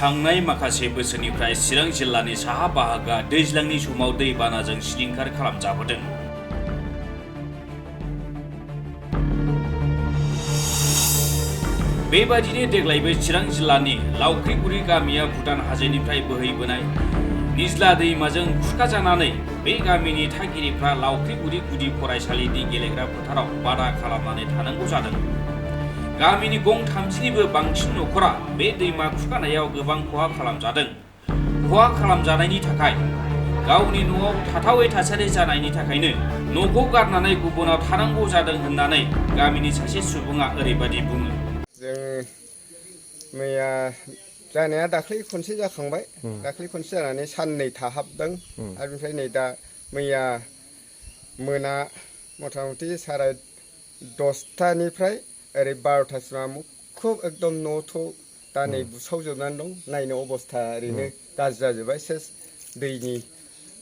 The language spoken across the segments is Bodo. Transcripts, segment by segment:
थांनाय माखासे बोसोरनिफ्राय चिरां जिल्लानि साहा बाहागोआ दैज्लांनि समाव दैबानाजों सिलिंखार खालामजाबोदों। बेबादिनो देग्लायबो चिरां जिल्लानि लावख्रिगुरि गामिया भुटान हाजोनिफ्राय बोहैबोनाय निज्ला दैमाजों खुरखाजानानै बे गामिनि थागिरिफ्रा लावख्रिगुरि गुदि फरायसालिनि गेलेग्रा फोथाराव बादा खालामनानै थानांगौ जादों। गामिनि गं-30निबो बांसिन नखरा बे दैमा खुरखानायाव गोबां खहा खालामजादों। खहा खालामजानायनि थाखाय गावनि न'आव थाथावै थासारि जानायनि थाखायनो न'खौ गारनानै गुबुनाव थानांगौ जादों होननानै गामिनि सासे सुबुङा ओरैबायदि बुङो। जों मैया जानाया दाख्लै खनसे जाखांबाय। दाख्लै खनसे जानानै साननै थाहाबदों आरो ओमफ्राय नै दा मैया मोना मथा मथि 10:30निफ्राय ओरै 12थासिमा मुखुब एकदम न' दा नै बुसावजोबनानै दं। नायनो अबस्था ओरैनो गाज्रि जाजोब्बाय। सेस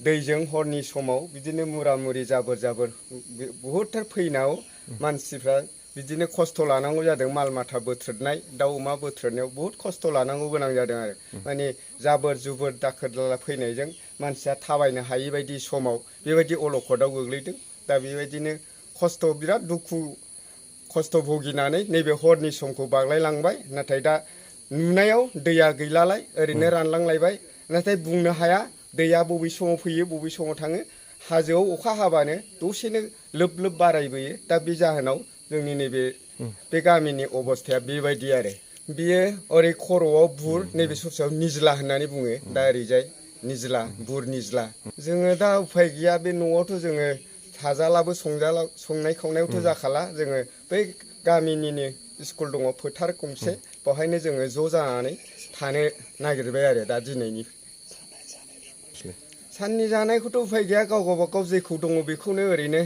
दैजों हरनि समाव बिदिनो मुरा-मुरि जाबोर बहुदथार फैनायाव मानसिफ्रा बिदिनो खस्थ' लानांगौ जादों। माल-माथा बोथ्रोदनाय, दाउ-अमा बोथ्रोदनायाव बहुद खस्थ' लानांगौ गोनां जादों आरो माने जाबोर-जुबोर दाखोर-दाला फैनायजों मानसिया थाबायनो हायि बायदि समाव बेबायदि अलखदाव गोग्लैदों। दा बेबायदिनो बिराद दुखु खस्थ' भुगिनानै नैबे हरनि समखौ बारलायलांबाय। नाथाय दा नुनायाव दैया गैलालाय, ओरैनो रानलांलायबाय। नाथाय बुंनो हाया दैया बबे समाव फैयो बबे समाव थाङो। हाजोआव अखा हाबानो दसेनो लोब बारायबोयो। दा बे जाहोनाव जोंनि नैबे गामिनि अबस्थाया बेबायदि आरो बियो ओरै खर'आव बुर, नैबे ससेयाव निज्ला होननानै बुङो। दा ओरैजाय निज्ला, बुर निज्ला। जोङो दा उफाय गैया। बे न'आवथ' जोङो थाजालाबो संनाय खावनायावथ' जाखाला। जोङो बै गामिनिनो स्कुल दङ, फोथार गंसे, बेवहायनो जोङो ज' जानानै थानो नागिरबाय आरो दा दिनैनि साननि जानायखौथ' उफाय गैया। गावबागाव जेखौ दङ बेखौनो ओरैनो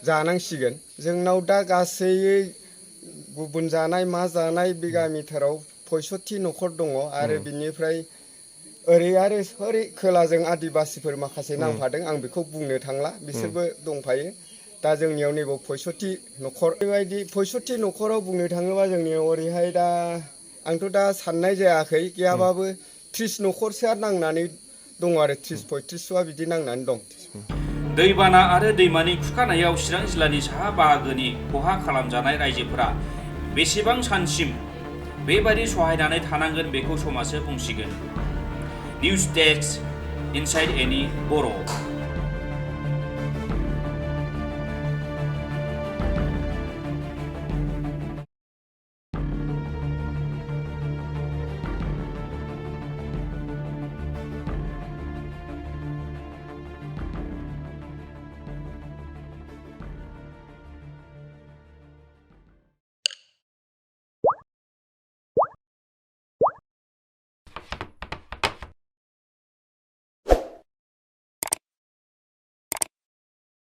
जानांसिगोन। जोंनाव दा गासै गुबुन जानाय मा जानाय बे गामिथाराव 65 न'खर दङ आरो बिनिफ्राय ओरै खोलाजों आदिबासिफोर माखासे नांफादों। आं बेखौ बुंनो थांला, बिसोरबो दंफायो। दा जोंनियाव नैबाव 65 न'खर। बेबायदि 65 न'खराव बुंनो थाङोबा जोंनियाव ओरैहाय दा आंथ' दा साननाय जायाखै, गैयाबाबो 30 न'खरसोआ नांनानै दङ आरो 30-35 बिदि नांनानै दं। दैबाना आरो दैमानि खुरखानायाव चिरां जिल्लानि साहा बाहागोनि खहा खालामजानाय रायजोफोरा बेसेबां सानसिम बेबादि सहायनानै थानांगोन बेखौ समासो बुंसिगोन। निउज डेस्क इनसाइड एनि बर'।